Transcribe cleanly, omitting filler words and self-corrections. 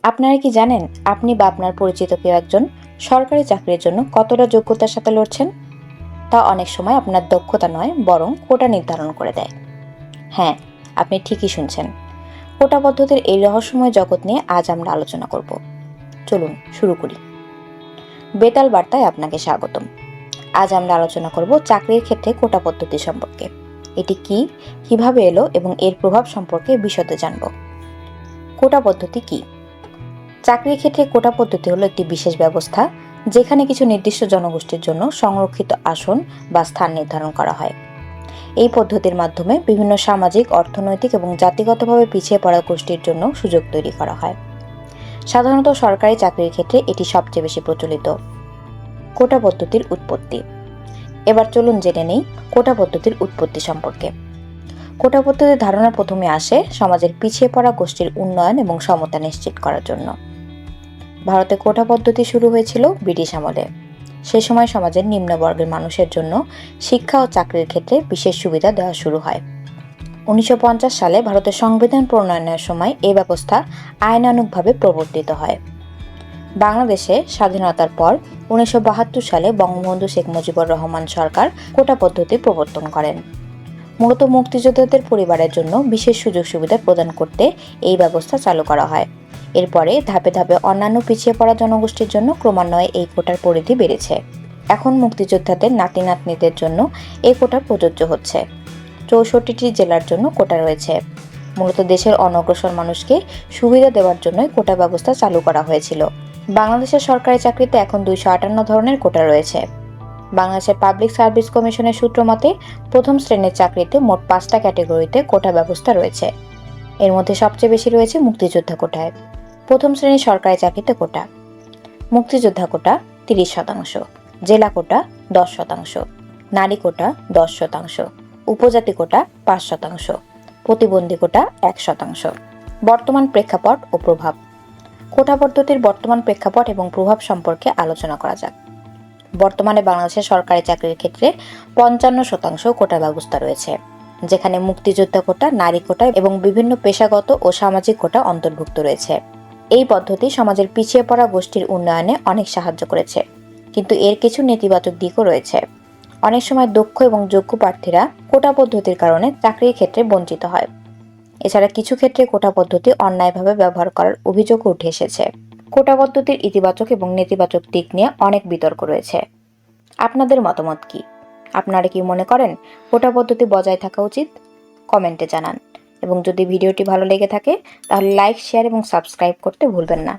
আপনারা কি জানেন আপনি বা আপনার পরিচিত কেউ একজন সরকারি চাকরির জন্য কতটা যোগ্যতার সাথে লড়ছেন? তা অনেক সময় আপনার দক্ষতা নয়, বরং কোটা নির্ধারণ করে দেয়। হ্যাঁ, আপনি ঠিকই শুনছেন। কোটা পদ্ধতির এই রহস্যময় জগৎ নিয়ে আজ আমরা আলোচনা করব। চলুন শুরু করি। বেতাল বার্তায় আপনাকে স্বাগতম। আজ আমরা আলোচনা করব চাকরির ক্ষেত্রে কোটা পদ্ধতি সম্পর্কে। এটি কি, কিভাবে এলো এবং এর প্রভাব সম্পর্কে বিশদে জানব। কোটা পদ্ধতি কি? চাকরির ক্ষেত্রে কোটা পদ্ধতি হলো একটি বিশেষ ব্যবস্থা যেখানে কিছু নির্দিষ্ট জনগোষ্ঠীর জন্য সংরক্ষিত আসন বা স্থান নির্ধারণ করা হয়। এই পদ্ধতির মাধ্যমে বিভিন্ন সামাজিক, অর্থনৈতিক এবং জাতিগতভাবে পিছিয়ে পড়া গোষ্ঠীর জন্য সুযোগ তৈরি করা হয়। সাধারণত সরকারি চাকরির ক্ষেত্রে এটি সবচেয়ে বেশি প্রচলিত। কোটা পদ্ধতির উৎপত্তি। এবার চলুন জেনে নেই কোটা পদ্ধতির উৎপত্তি সম্পর্কে। কোটা পদ্ধতির ধারণা প্রথমে আসে সমাজের পিছিয়ে পড়া গোষ্ঠীর উন্নয়ন এবং সমতা নিশ্চিত করার জন্য। ভারতে কোটা পদ্ধতি শুরু হয়েছিল ব্রিটিশ আমলে। সে সময় সমাজের নিম্নবর্গের মানুষের জন্য শিক্ষা ও চাকরির ক্ষেত্রে বিশেষ সুবিধা দেওয়া শুরু হয়। 1950 সালে ভারতের সংবিধান প্রণয়নের সময় এই ব্যবস্থা আইনানুগভাবে প্রবর্তিত হয়। বাংলাদেশে স্বাধীনতার পর 1972 সালে বঙ্গবন্ধু শেখ মুজিবুর রহমান সরকার কোটা পদ্ধতি প্রবর্তন করেন। মূলত মুক্তিযোদ্ধাদের পরিবারের জন্য বিশেষ সুযোগ সুবিধা প্রদান করতে এই ব্যবস্থা চালু করা হয়। এরপরে ধাপে ধাপে অন্যান্য পিছিয়ে পড়া জনগোষ্ঠীর জন্য ক্রমান্বয়ে এই কোটার পরিধি বেড়েছে। এখন মুক্তিযোদ্ধাদের নাতি নাতনিদের জন্য এই কোটা প্রযোজ্য হচ্ছে। 64টি জেলার জন্য কোটা রয়েছে। মূলত দেশের অনগ্রসর মানুষকে সুবিধা দেওয়ার জন্যই কোটা ব্যবস্থা চালু করা হয়েছিল। বাংলাদেশের সরকারি চাকরিতে এখন 258 ধরনের কোটা রয়েছে। বাংলাদেশের পাবলিক সার্ভিস কমিশনের সূত্র মতে প্রথম শ্রেণীর চাকরিতে মোট 5টা ক্যাটাগরিতে কোটা ব্যবস্থা রয়েছে। এর মধ্যে সবচেয়ে বেশি রয়েছে মুক্তিযোদ্ধা কোটায়। প্রথম শ্রেণীর সরকারি চাকরিতে কোটা: মুক্তিযোদ্ধা কোটা 30%, জেলা কোটা 10%, নারী কোটা 10%, উপজাতি কোটা 5%, প্রতিবন্ধী কোটা 1%। বর্তমান প্রেক্ষাপট ও প্রভাব। কোটা পদ্ধতির বর্তমান প্রেক্ষাপট এবং প্রভাব সম্পর্কে আলোচনা করা যাক। বর্তমানে বাংলাদেশের সরকারি চাকরির ক্ষেত্রে 55% কোটা ব্যবস্থা রয়েছে, যেখানে মুক্তিযোদ্ধা কোটা, নারী কোটা এবং বিভিন্ন পেশাগত ও সামাজিক কোটা অন্তর্ভুক্ত রয়েছে। এই পদ্ধতি সমাজের পিছিয়ে পড়া গোষ্ঠীর উন্নয়নে অনেক সাহায্য করেছে, কিন্তু এর কিছু নেতিবাচক দিকও রয়েছে। অনেক সময় দক্ষ এবং যোগ্য প্রার্থীরা কোটা পদ্ধতির কারণে চাকরির ক্ষেত্রে বঞ্চিত হয়। এছাড়া কিছু ক্ষেত্রে কোটা পদ্ধতি অন্যায়ভাবে ব্যবহার করার অভিযোগও উঠে এসেছে। কোটা পদ্ধতির ইতিবাচক এবং নেতিবাচক দিক নিয়ে অনেক বিতর্ক রয়েছে। আপনাদের মতামত কি? আপনারা কি মনে করেন কোটা পদ্ধতি বজায় থাকা উচিত? কমেন্টে জানান। এবং যদি ভিডিওটি ভালো লেগে থাকে তাহলে লাইক, শেয়ার এবং সাবস্ক্রাইব করতে ভুলবেন না।